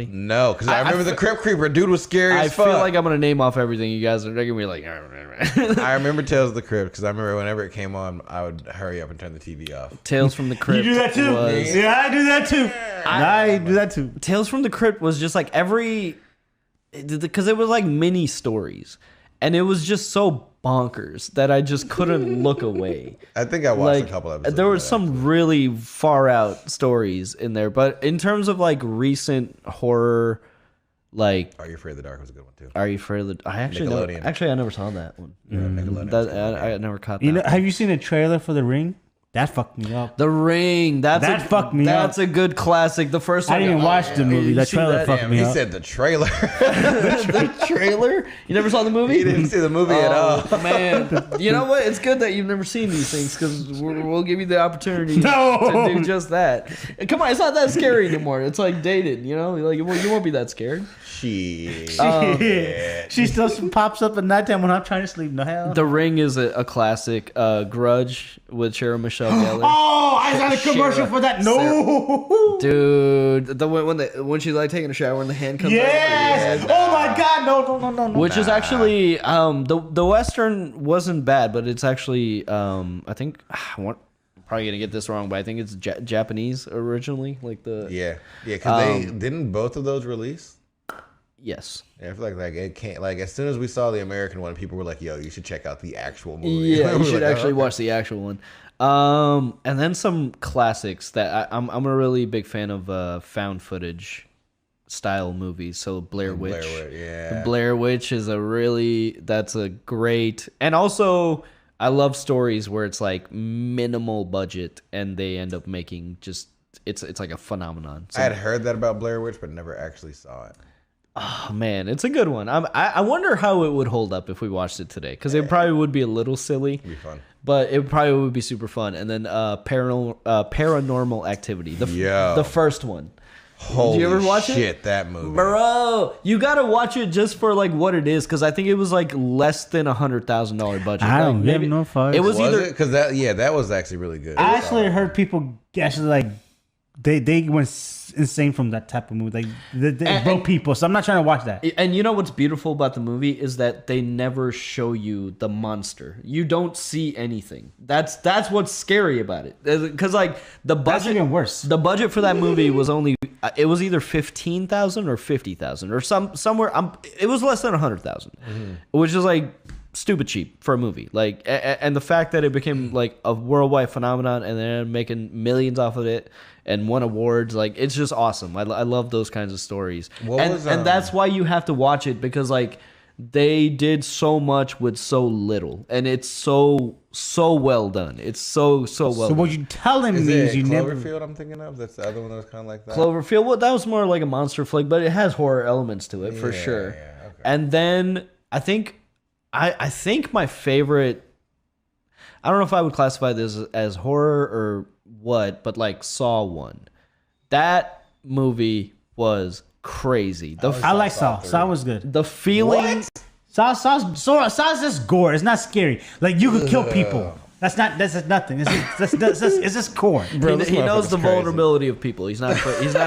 No, because I remember the Crypt Creeper. Dude was scary I as fuck. feel like I'm gonna name off everything. You guys are gonna be like, I remember Tales of the Crypt because I remember whenever it came on, I would hurry up and turn the TV off. Tales from the Crypt. You do that too? was- Yeah, I do that too. I do that too. Tales from the Crypt was just like because it was like mini stories, and it was just so bonkers that I just couldn't look away. I think I watched Like a couple episodes. there were of that, some really far out stories in there, but in terms of like recent horror, like Are You Afraid of the Dark was a good one too. Are You Afraid of the? I Nickelodeon. I never saw that one. Nickelodeon. I never caught that. You know, have you seen a trailer for The Ring? That fucked me up. The Ring. That fucked me up. That's a good classic. The first I time didn't even watch the movie. You That see trailer that? fucked Damn, me he up. said the trailer. The trailer. You never saw the movie? He didn't see the movie at all. Oh, man, you know what? It's good that you've never seen these things because we'll give you the opportunity No. to do just that. And come on, it's not that scary anymore. It's like dated, you know? Like you won't be that scared. Shit. She still pops up at nighttime when I'm trying to sleep. No hell. The Ring is a classic. Grudge with Sarah Michelle Gellar. Oh, I saw the commercial for that. No. Dude, when she's like taking a shower and the hand comes out. Yes. Oh my God. No. Which is actually the Western wasn't bad, but it's actually I think I'm probably gonna get this wrong, but I think it's Japanese originally, like the Yeah, because they didn't both of those release. yes. Yeah, I feel like it can't. Like as soon as we saw the American one, people were like, "Yo, you should check out the actual movie." Yeah, We you were should like, actually "Oh, okay." watch the actual one. And then some classics that I'm a really big fan of found footage style movies. So Blair Witch. Yeah. Blair Witch is that's a great, and also I love stories where it's like minimal budget and they end up making just it's like a phenomenon. So, I had heard that about Blair Witch, but never actually saw it. oh man, it's a good one. I wonder how it would hold up if we watched it today, because it probably would be a little silly. It'd be fun. But it probably would be super fun. And then Paranormal Activity, Yo. the first one. Holy Did you ever watch shit, that movie. Bro, you gotta watch it just for like what it is, because I think it was like less than $100,000 budget. I don't like, give no fucks. It was either because that was actually really good. I actually heard people actually like they went insane from that type of movie. Like they broke people. So I'm not trying to watch that. And you know what's beautiful about the movie is that they never show you the monster. You don't see anything. That's what's scary about it. Because like the budget, That's even worse. The budget for that movie was only it was either 15,000 or 50,000 or somewhere. It was less than 100,000, which is like stupid cheap for a movie. Like and the fact that it became like a worldwide phenomenon and they're making millions off of it and won awards, like it's just awesome. I love those kinds of stories. And that's why you have to watch it, because like they did so much with so little, and it's so well done. It's so well So done. what you telling me is you never. Cloverfield I'm thinking of? That's the other one that was kind of like that. Cloverfield, well, that was more like a monster flick, but it has horror elements to it for sure. Yeah, okay. And then I think my favorite, I don't know if I would classify this as horror or what, but like Saw 1. That movie was crazy. I like Saw. Saw was good. The feeling. Saw's just gore. It's not scary. Like you could kill people. That's nothing. It's just gore. Bro, He knows the crazy. vulnerability of people. He's not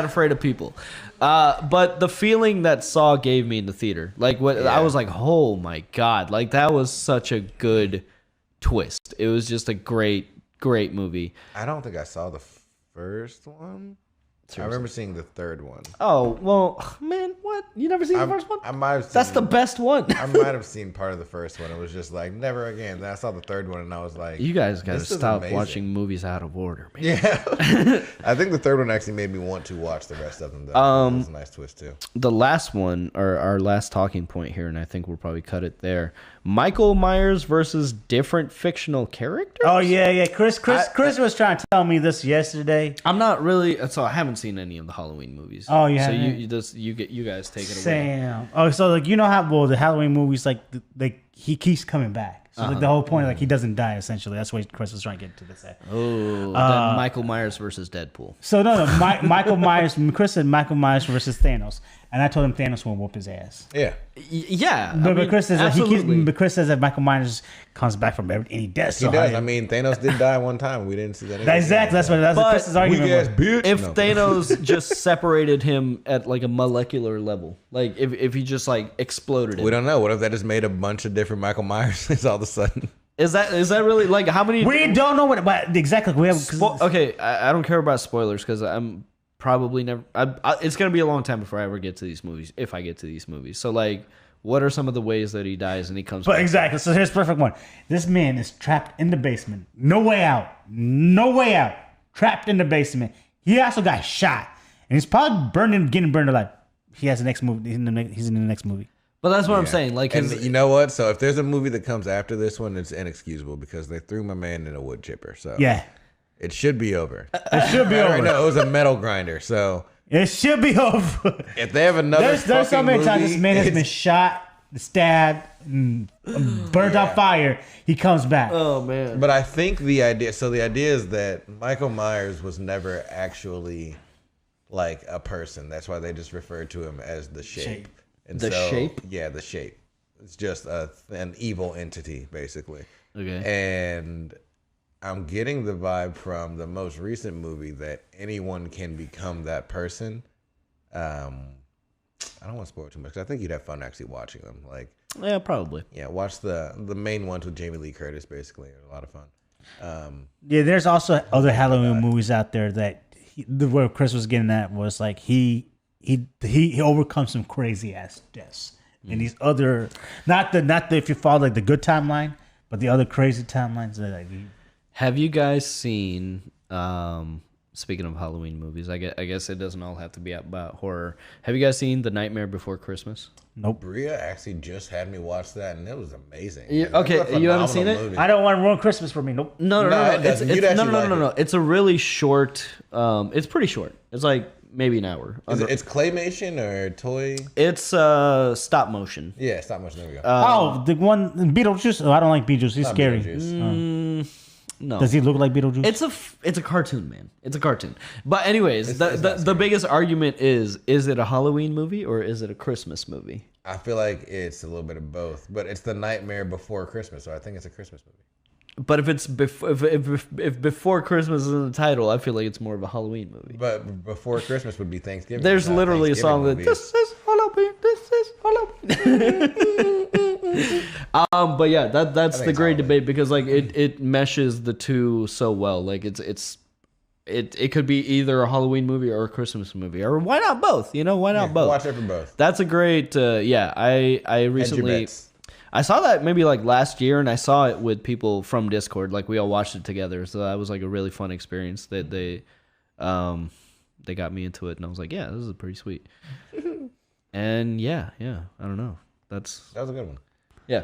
afraid of people. But the feeling that Saw gave me in the theater, like I was like, oh my god, like that was such a good twist. It was just a great movie. I don't think I saw the first one. I remember seeing the third one. Oh well, man, what? You never seen the first one? I might have. That's the best one. I might have seen part of the first one. It was just like never again. Then I saw the third one and I was like, You guys got to this is stop amazing. watching movies out of order, man. Yeah, I think the third one actually made me want to watch the rest of them. Though. That was a nice twist too. The last one, or our last talking point here, and I think we'll probably cut it there. Michael Myers versus different fictional characters. Oh yeah. Chris was trying to tell me this yesterday. I'm not really. So I haven't seen any of the Halloween movies. Oh, you So haven't? you guys take it away. Sam. Oh, so like you know how the Halloween movies like he keeps coming back. So like the whole point like he doesn't die essentially. That's what Chris was trying to get to this at. Oh, then Michael Myers versus Deadpool. So no, Michael Myers. Chris said Michael Myers versus Thanos, and I told him Thanos will whoop his ass. Yeah, Yeah, But Chris says that absolutely. but Chris says that Michael Myers comes back from everything and he does. he So does. hard. I mean, Thanos did die one time. We didn't see that. Exactly. That's what Chris's argument Weak ass was. bitch. If No. Thanos just separated him at like a molecular level, like if he just like exploded it, We don't know. What if that just made a bunch of different Michael Myers all of a sudden? is that really like how many? We don't know what, but exactly we have. Okay, I don't care about spoilers because I'm probably never. It's gonna be a long time before I ever get to these movies, if I get to these movies. So like, what are some of the ways that he dies and he comes But back? exactly. So here's the perfect one. This man is trapped in the basement. No way out. No way out. Trapped in the basement. He also got shot, and he's probably getting burned alive. He has the next movie. He's in the next movie. But that's what I'm saying. Like, And you know what? So if there's a movie that comes after this one, it's inexcusable because they threw my man in a wood chipper. So Yeah, it should be over. it should be over. No, it was a metal grinder. So It should be over. if they have another, There's so many times this man has it's- been shot, stabbed, and burned on fire. He comes back. oh man, But I think the idea. So the idea is that Michael Myers was never actually like a person. That's why they just referred to him as the Shape. And The Shape? Yeah, the Shape. It's just an evil entity, basically. okay. And I'm getting the vibe from the most recent movie that anyone can become that person. I don't want to spoil too much 'cause I think you'd have fun actually watching them. Like, Yeah, probably. yeah, watch the main ones with Jamie Lee Curtis. Basically, they're a lot of fun. Yeah, there's also other Halloween movies out there that where Chris was getting at was like he overcomes some crazy ass deaths. And these other not the if you follow like the good timeline, but the other crazy timelines that like Have you guys seen speaking of Halloween movies, I guess it doesn't all have to be about horror. Have you guys seen The Nightmare Before Christmas? Nope. Bria actually just had me watch that, and it was amazing. Yeah, Like, okay, it was a you haven't seen phenomenal it? movie. I don't want to ruin Christmas for me. Nope. No. it doesn't. You'd actually like No. It's a really short. It's pretty short. It's like maybe an hour. It's claymation or toy? It's stop motion. Yeah, stop motion. There we go. The one Beetlejuice. Oh, I don't like Beetlejuice. He's Not scary. Beetlejuice. No. Does he look like Beetlejuice? It's a cartoon, man. It's a cartoon. But anyways, It's the not scary. biggest argument is it a Halloween movie or is it a Christmas movie? I feel like it's a little bit of both, but it's The Nightmare Before Christmas, so I think it's a Christmas movie. But if it's if Before Christmas is in the title, I feel like it's more of a Halloween movie. But Before Christmas would be Thanksgiving. There's not literally a Thanksgiving song that movie. this is Halloween. But yeah, that's the think great it's debate because like it meshes the two so well. Like it could be either a Halloween movie or a Christmas movie, or why not both? You know, why not both? Watch it for both. That's a great. Yeah, I Hedge your recently. bets. I saw that maybe like last year, and I saw it with people from Discord. Like we all watched it together, so that was like a really fun experience. That they got me into it, and I was like, yeah, this is pretty sweet. And yeah, I don't know. That was a good one. Yeah.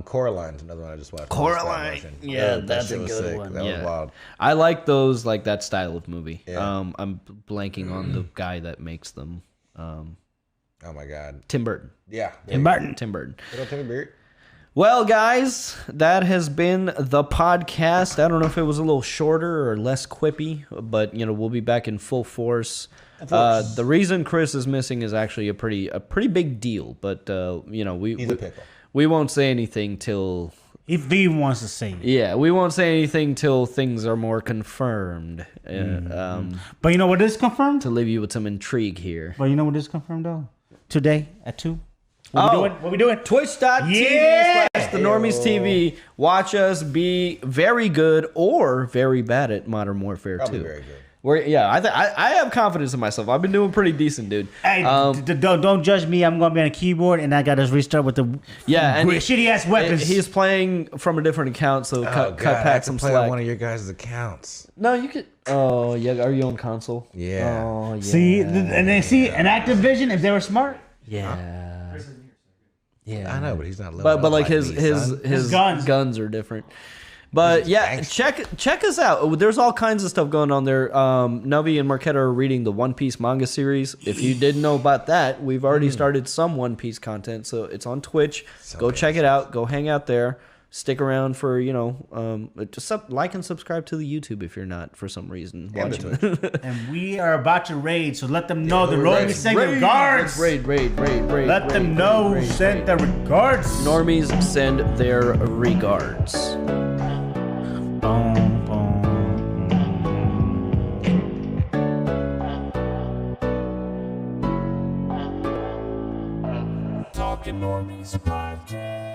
Coraline's another one I just watched. Coraline. Stop motion. Yeah, That that's shit a was good sick. one. That Yeah. was wild. I like those, like that style of movie. Yeah. I'm blanking on the guy that makes them. Oh my god. Tim Burton. Yeah. Tim Burton. Tim Burton. Good old Timmy Beard. Well, guys, that has been the podcast. I don't know if it was a little shorter or less quippy, but we'll be back in full force. The reason Chris is missing is actually a pretty big deal, but He's a pickle. we won't say anything till. If he wants to say it. Yeah, we won't say anything till things are more confirmed. But you know what is confirmed? To leave you with some intrigue here. But you know what is confirmed though? Today at 2. Oh. What we doing? Twitch.tv Yeah! / the Normies TV. Watch us be very good or very bad at Modern Warfare 2. Probably very good. I have confidence in myself. I've been doing pretty decent, dude. Hey, don't judge me. I'm gonna be on a keyboard, and I gotta restart with the and shitty ass weapons. He's playing from a different account, so cut back some play slack. on one of your guys' accounts. No, you could. Oh yeah, are you on console? Yeah. Oh yeah. See, and they see an Activision if they were smart. Yeah. Yeah. I know, but he's not. Level But like me, his son. guns are different. But yeah, check us out. There's all kinds of stuff going on there. Navi and Marquetta are reading the One Piece manga series. If you didn't know about that, we've already started some One Piece content, so it's on Twitch. Go check it out. Go hang out there. Stick around for just like and subscribe to the YouTube if you're not for some reason watching. And we are about to raid, so let them know the Normies send their regards. Raid. Let them know send their regards. Normies send their regards. Boom, boom. Talking Normies Podcast.